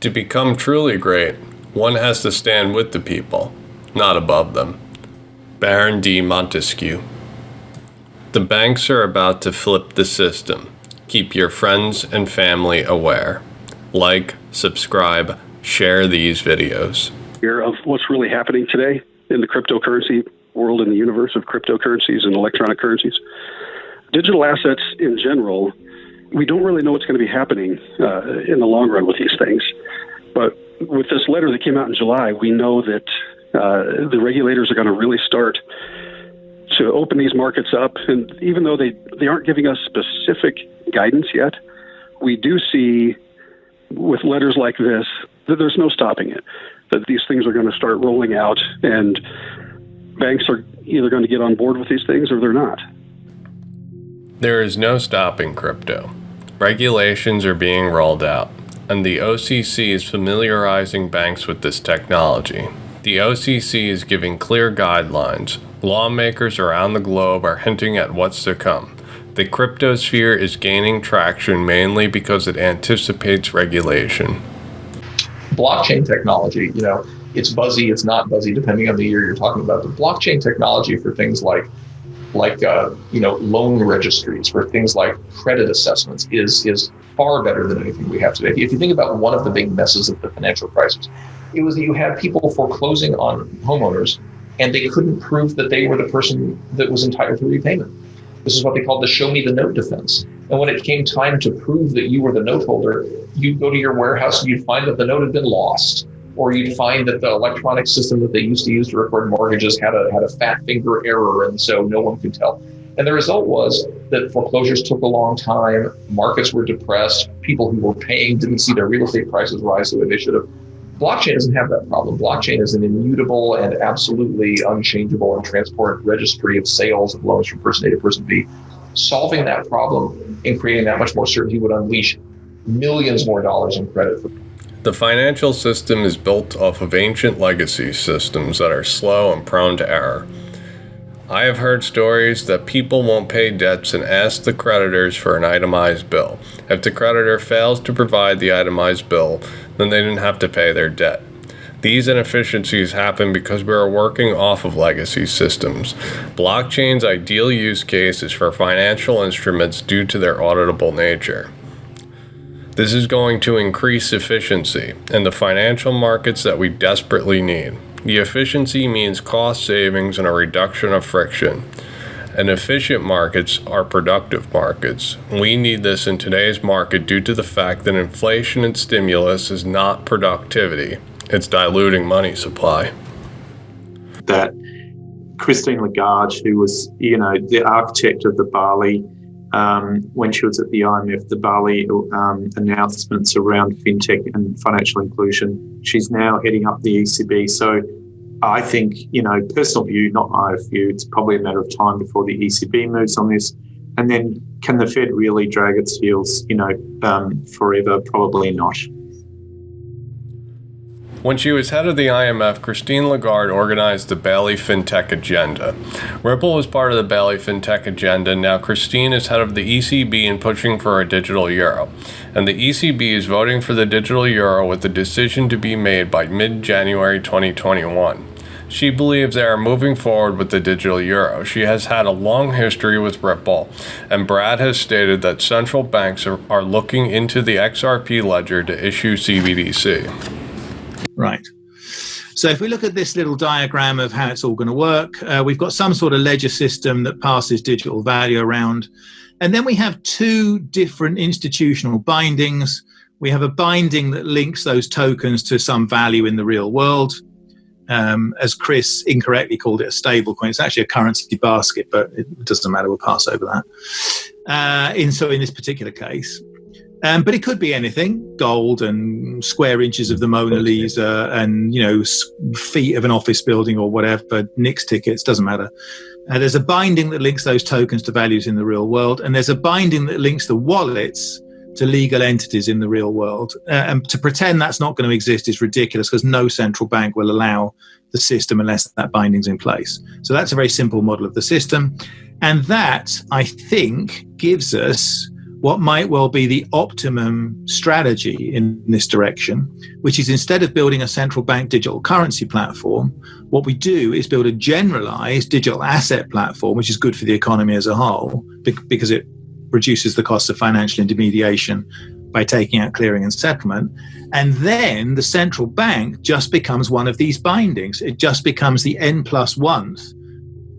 To become truly great, one has to stand with the people, not above them. Baron D. Montesquieu. The banks are about to flip the system. Keep your friends and family aware. Like, subscribe, share these videos. Here of what's really happening today in the cryptocurrency world, in the universe of cryptocurrencies and electronic currencies. Digital assets in general, we don't really know what's going to be happening in the long run with these things. But with this letter that came out in July, we know that the regulators are going to really start to open these markets up. And even though they aren't giving us specific guidance yet, we do see with letters like this that there's no stopping it, that these things are going to start rolling out, and banks are either going to get on board with these things or they're not. There is no stopping crypto. Regulations are being rolled out, and the OCC is familiarizing banks with this technology. The OCC is giving clear guidelines. Lawmakers around the globe are hinting at what's to come. The cryptosphere is gaining traction mainly because it anticipates regulation. Blockchain technology, it's buzzy, it's not buzzy, depending on the year you're talking about. The blockchain technology for things like loan registries, for things like credit assessments is far better than anything we have today. If you think about one of the big messes of the financial crisis, it was that you had people foreclosing on homeowners and they couldn't prove that they were the person that was entitled to repayment. This is what they called the show me the note defense. And when it came time to prove that you were the note holder, you'd go to your warehouse and you'd find that the note had been lost. Or you'd find that the electronic system that they used to use to record mortgages had a fat finger error, and so no one could tell. And the result was that foreclosures took a long time, markets were depressed, people who were paying didn't see their real estate prices rise the way they should have. Blockchain doesn't have that problem. Blockchain is an immutable and absolutely unchangeable and transparent registry of sales of loans from person A to person B. Solving that problem and creating that much more certainty would unleash millions more dollars in credit for. The financial system is built off of ancient legacy systems that are slow and prone to error. I have heard stories that people won't pay debts and ask the creditors for an itemized bill. If the creditor fails to provide the itemized bill, then they didn't have to pay their debt. These inefficiencies happen because we are working off of legacy systems. Blockchain's ideal use case is for financial instruments due to their auditable nature. This is going to increase efficiency in the financial markets that we desperately need. The efficiency means cost savings and a reduction of friction. And efficient markets are productive markets. We need this in today's market due to the fact that inflation and stimulus is not productivity. It's diluting money supply. That Christine Lagarde, who was, the architect of the Bali, when she was at the IMF, the Bali announcements around fintech and financial inclusion. She's now heading up the ECB. So I think, personal view, not my view, it's probably a matter of time before the ECB moves on this. And then can the Fed really drag its heels, forever? Probably not. When she was head of the IMF, Christine Lagarde organized the Bali FinTech Agenda. Ripple was part of the Bali FinTech Agenda. Now Christine is head of the ECB and pushing for a digital euro. And the ECB is voting for the digital euro with the decision to be made by mid-January 2021. She believes they are moving forward with the digital euro. She has had a long history with Ripple, and Brad has stated that central banks are looking into the XRP ledger to issue CBDC. Right. So if we look at this little diagram of how it's all going to work, we've got some sort of ledger system that passes digital value around. And then we have two different institutional bindings. We have a binding that links those tokens to some value in the real world. As Chris incorrectly called it, a stable coin. It's actually a currency basket, but it doesn't matter. We'll pass over that. In this particular case. But it could be anything, gold and square inches of the Mona Lisa and, feet of an office building or whatever, Knicks tickets, doesn't matter. There's a binding that links those tokens to values in the real world. And there's a binding that links the wallets to legal entities in the real world. And to pretend that's not going to exist is ridiculous because no central bank will allow the system unless that binding's in place. So that's a very simple model of the system. And that, I think, gives us what might well be the optimum strategy in this direction, which is instead of building a central bank digital currency platform, what we do is build a generalized digital asset platform, which is good for the economy as a whole because it reduces the cost of financial intermediation by taking out clearing and settlement. And then the central bank just becomes one of these bindings. It just becomes the N+1th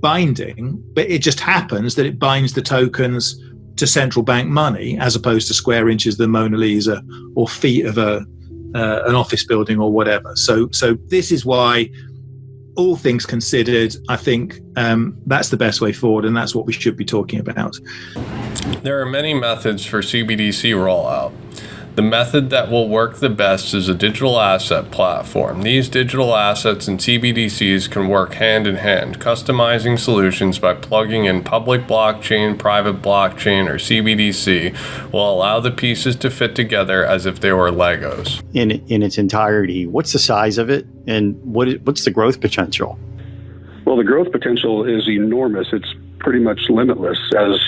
binding, but it just happens that it binds the tokens to central bank money as opposed to square inches of the Mona Lisa or feet of an office building or whatever. So this is why, all things considered, I think that's the best way forward, and that's what we should be talking about. There are many methods for CBDC rollout. The method that will work the best is a digital asset platform. These digital assets and CBDCs can work hand in hand, customizing solutions by plugging in public blockchain, private blockchain, or CBDC will allow the pieces to fit together as if they were Legos. In its entirety, what's the size of it, and what's the growth potential? Well, the growth potential is enormous. It's pretty much limitless. As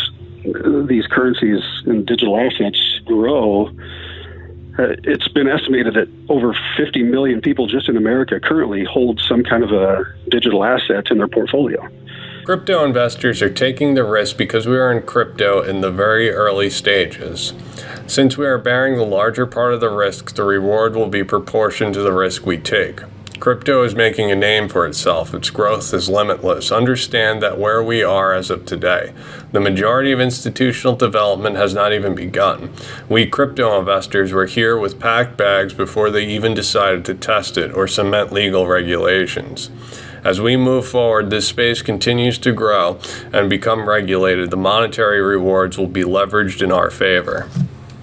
these currencies and digital assets grow, it's been estimated that over 50 million people just in America currently hold some kind of a digital asset in their portfolio. Crypto investors are taking the risk because we are in crypto in the very early stages. Since we are bearing the larger part of the risk, the reward will be proportioned to the risk we take. Crypto is making a name for itself. Its growth is limitless. Understand that where we are as of today, the majority of institutional development has not even begun. We crypto investors were here with packed bags before they even decided to test it or cement legal regulations. As we move forward, this space continues to grow and become regulated. The monetary rewards will be leveraged in our favor.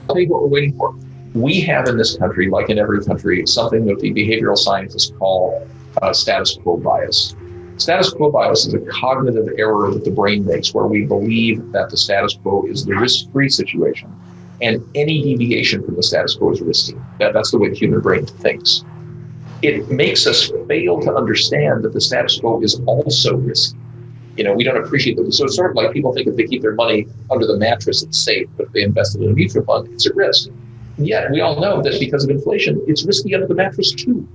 I'll tell you what we're waiting for. We have in this country, like in every country, something that the behavioral scientists call status quo bias. Status quo bias is a cognitive error that the brain makes where we believe that the status quo is the risk-free situation, and any deviation from the status quo is risky. That's the way the human brain thinks. It makes us fail to understand that the status quo is also risky. We don't appreciate that. So it's sort of like people think if they keep their money under the mattress, it's safe, but if they invest it in a mutual fund, it's at risk. And yet we all know that because of inflation, it's risky under the mattress too,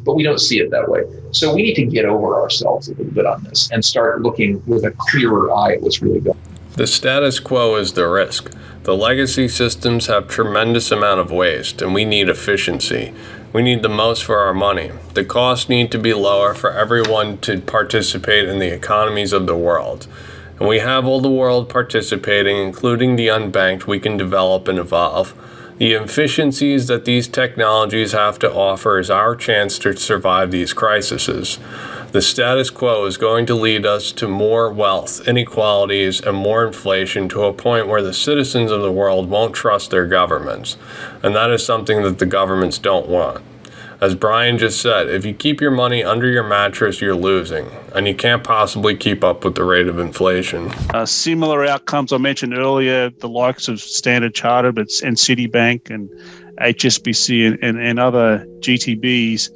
but we don't see it that way. So we need to get over ourselves a little bit on this and start looking with a clearer eye at what's really going on. The status quo is the risk. The legacy systems have tremendous amount of waste, and we need efficiency. We need the most for our money. The costs need to be lower for everyone to participate in the economies of the world. And we have all the world participating, including the unbanked. We can develop and evolve. The efficiencies that these technologies have to offer is our chance to survive these crises. The status quo is going to lead us to more wealth, inequalities, and more inflation to a point where the citizens of the world won't trust their governments. And that is something that the governments don't want. As Brian just said, if you keep your money under your mattress, you're losing, and you can't possibly keep up with the rate of inflation. Similar outcomes I mentioned earlier, the likes of Standard Chartered and Citibank and HSBC and other GTBs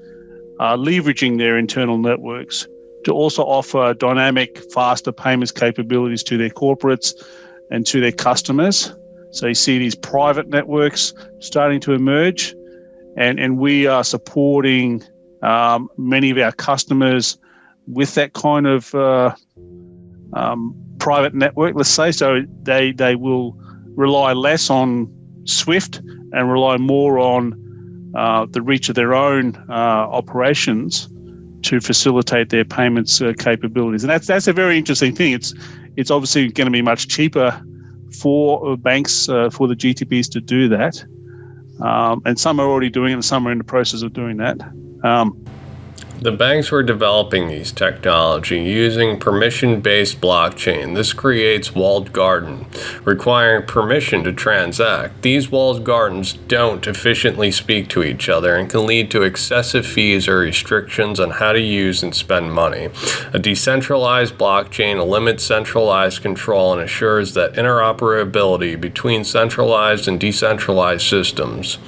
are leveraging their internal networks to also offer dynamic, faster payments capabilities to their corporates and to their customers. So you see these private networks starting to emerge. And we are supporting many of our customers with that kind of private network, let's say. So they will rely less on SWIFT and rely more on the reach of their own operations to facilitate their payments capabilities. And that's a very interesting thing. It's obviously going to be much cheaper for banks, for the GTBs to do that. And some are already doing it, and some are in the process of doing that. The banks were developing these technology using permission-based blockchain. This creates walled garden, requiring permission to transact. These walled gardens don't efficiently speak to each other and can lead to excessive fees or restrictions on how to use and spend money. A decentralized blockchain limits centralized control and assures that interoperability between centralized and decentralized systems.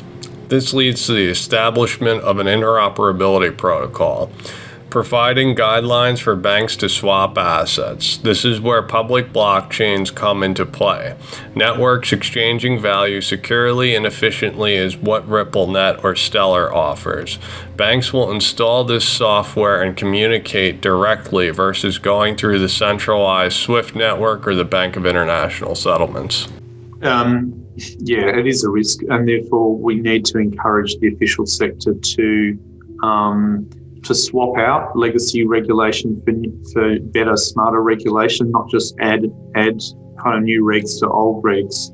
This leads to the establishment of an interoperability protocol. providing guidelines for banks to swap assets. This is where public blockchains come into play. Networks exchanging value securely and efficiently is what RippleNet or Stellar offers. Banks will install this software and communicate directly versus going through the centralized SWIFT network or the Bank of International Settlements. Yeah, it is a risk, and therefore we need to encourage the official sector to swap out legacy regulation for better, smarter regulation, not just add kind of new regs to old regs.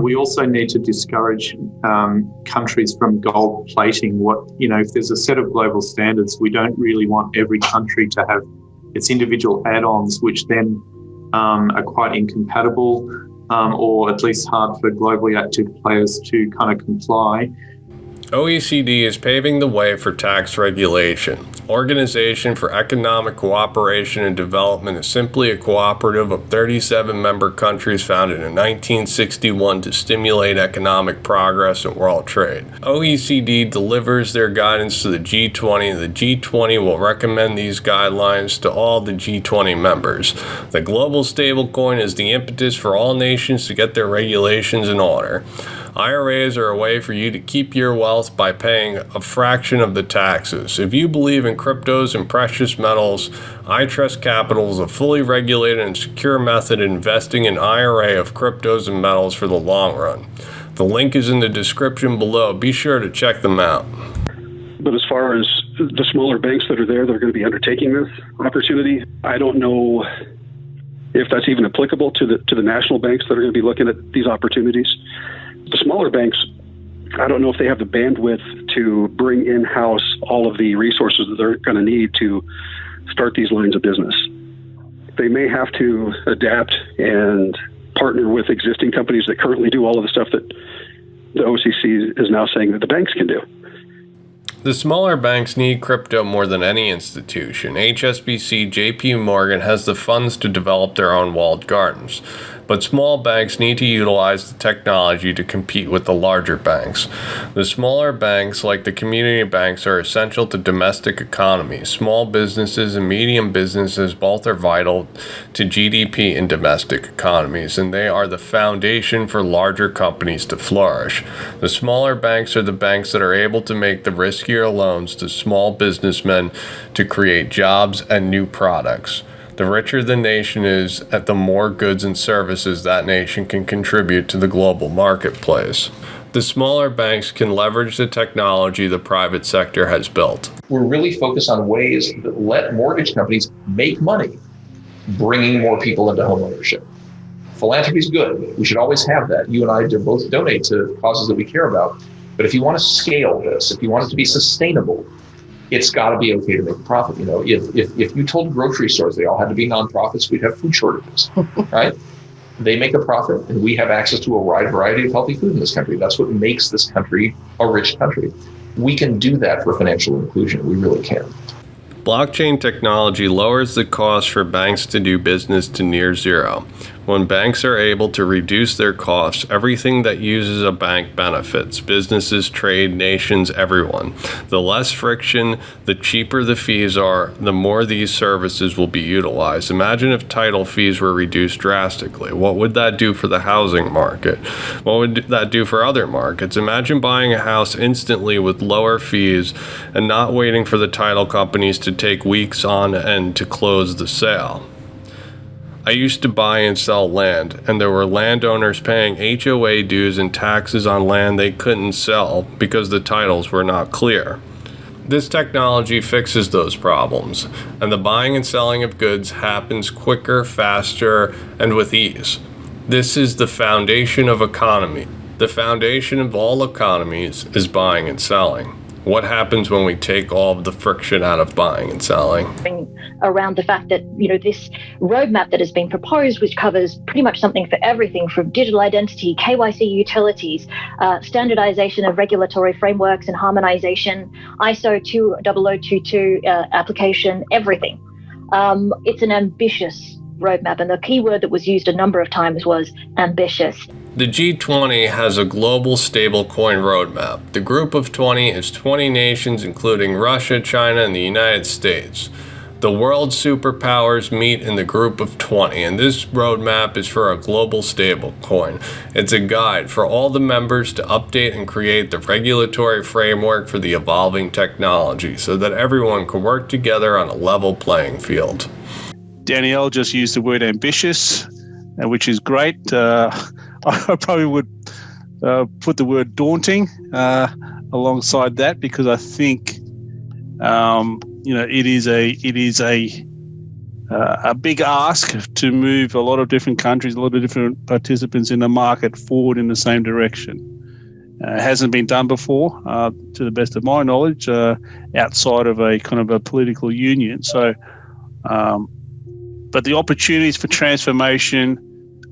We also need to discourage countries from gold plating. If there's a set of global standards, we don't really want every country to have its individual add-ons, which then are quite incompatible, or at least hard for globally active players to kind of comply. OECD is paving the way for tax regulation. Organization for Economic Cooperation and Development is simply a cooperative of 37 member countries founded in 1961 to stimulate economic progress and world trade. OECD delivers their guidance to the G20, and the G20 will recommend these guidelines to all the G20 members. The global stablecoin is the impetus for all nations to get their regulations in order. IRAs are a way for you to keep your wealth by paying a fraction of the taxes. If you believe in cryptos and precious metals, iTrustCapital is a fully regulated and secure method of investing in IRA of cryptos and metals for the long run. The link is in the description below. Be sure to check them out. But as far as the smaller banks that are there that are going to be undertaking this opportunity, I don't know if that's even applicable to the national banks that are going to be looking at these opportunities. The smaller banks, I don't know if they have the bandwidth to bring in-house all of the resources that they're going to need to start these lines of business. They may have to adapt and partner with existing companies that currently do all of the stuff that the OCC is now saying that the banks can do. The smaller banks need crypto more than any institution. HSBC, JP Morgan has the funds to develop their own walled gardens. But small banks need to utilize the technology to compete with the larger banks. The smaller banks, like the community banks, are essential to domestic economies. Small businesses and medium businesses both are vital to GDP in domestic economies, and they are the foundation for larger companies to flourish. The smaller banks are the banks that are able to make the riskier loans to small businessmen to create jobs and new products. The richer the nation is, the more goods and services that nation can contribute to the global marketplace. The smaller banks can leverage the technology the private sector has built. We're really focused on ways that let mortgage companies make money, bringing more people into homeownership. Philanthropy is good. We should always have that. You and I both donate to causes that we care about. But if you want to scale this, if you want it to be sustainable, it's got to be okay to make a profit. If you told grocery stores they all had to be nonprofits, we'd have food shortages, right? They make a profit, and we have access to a wide variety of healthy food in this country. That's what makes this country a rich country. We can do that for financial inclusion. We really can. Blockchain technology lowers the cost for banks to do business to near zero. When banks are able to reduce their costs, everything that uses a bank benefits. Businesses, trade, nations, everyone. The less friction, the cheaper the fees are, the more these services will be utilized. Imagine if title fees were reduced drastically. What would that do for the housing market? What would that do for other markets? Imagine buying a house instantly with lower fees and not waiting for the title companies to take weeks on end to close the sale. I used to buy and sell land, and there were landowners paying HOA dues and taxes on land they couldn't sell because the titles were not clear. This technology fixes those problems, and the buying and selling of goods happens quicker, faster, and with ease. This is the foundation of economy. The foundation of all economies is buying and selling. What happens when we take all of the friction out of buying and selling? Around the fact that, this roadmap that has been proposed, which covers pretty much something for everything from digital identity, KYC utilities, standardization of regulatory frameworks and harmonization, ISO 20022 application, everything. It's an ambitious roadmap. And the key word that was used a number of times was ambitious. The G20 has a global stablecoin roadmap. The Group of 20 is 20 nations, including Russia, China, and the United States. The world superpowers meet in the Group of 20, and this roadmap is for a global stablecoin. It's a guide for all the members to update and create the regulatory framework for the evolving technology so that everyone can work together on a level playing field. Danielle just used the word ambitious, which is great. I probably would put the word daunting alongside that, because I think it is a big ask to move a lot of different countries, a lot of different participants in the market forward in the same direction. It hasn't been done before, to the best of my knowledge, outside of a kind of a political union. So, but the opportunities for transformation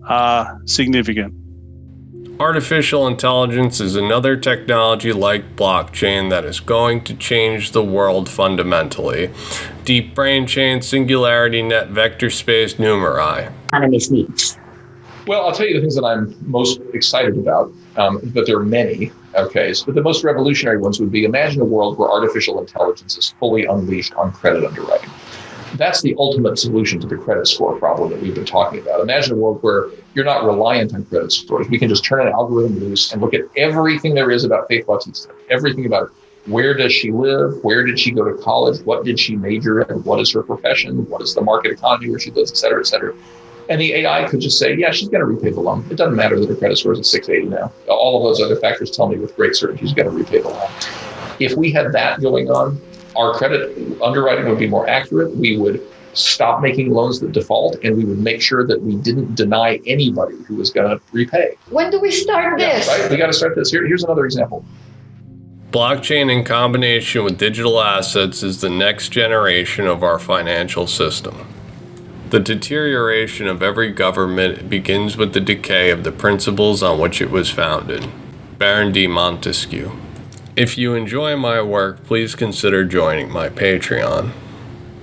are significant. Artificial intelligence is another technology like blockchain that is going to change the world fundamentally. Deep brain chain, singularity net, vector space, numeri. Economist needs. Well, I'll tell you the things that I'm most excited about, but there are many. Okay, so the most revolutionary ones would be, imagine a world where artificial intelligence is fully unleashed on credit underwriting. That's the ultimate solution to the credit score problem that we've been talking about. Imagine a world where you're not reliant on credit scores. We can just turn an algorithm loose and look at everything there is about Faith Bautista, everything about it. Where does she live? Where did she go to college? What did she major in? What is her profession? What is the market economy where she lives, et cetera, et cetera. And the AI could just say, yeah, she's going to repay the loan. It doesn't matter that her credit score is at 680 now. All of those other factors tell me with great certainty she's going to repay the loan. If we had that going on, our credit underwriting would be more accurate. We would stop making loans that default, and we would make sure that we didn't deny anybody who was going to repay. When do we start this? Yeah, right? We got to start this. Here's another example. Blockchain in combination with digital assets is the next generation of our financial system. The deterioration of every government begins with the decay of the principles on which it was founded. Baron de Montesquieu. If you enjoy my work, please consider joining my Patreon.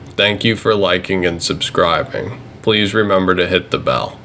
Thank you for liking and subscribing. Please remember to hit the bell.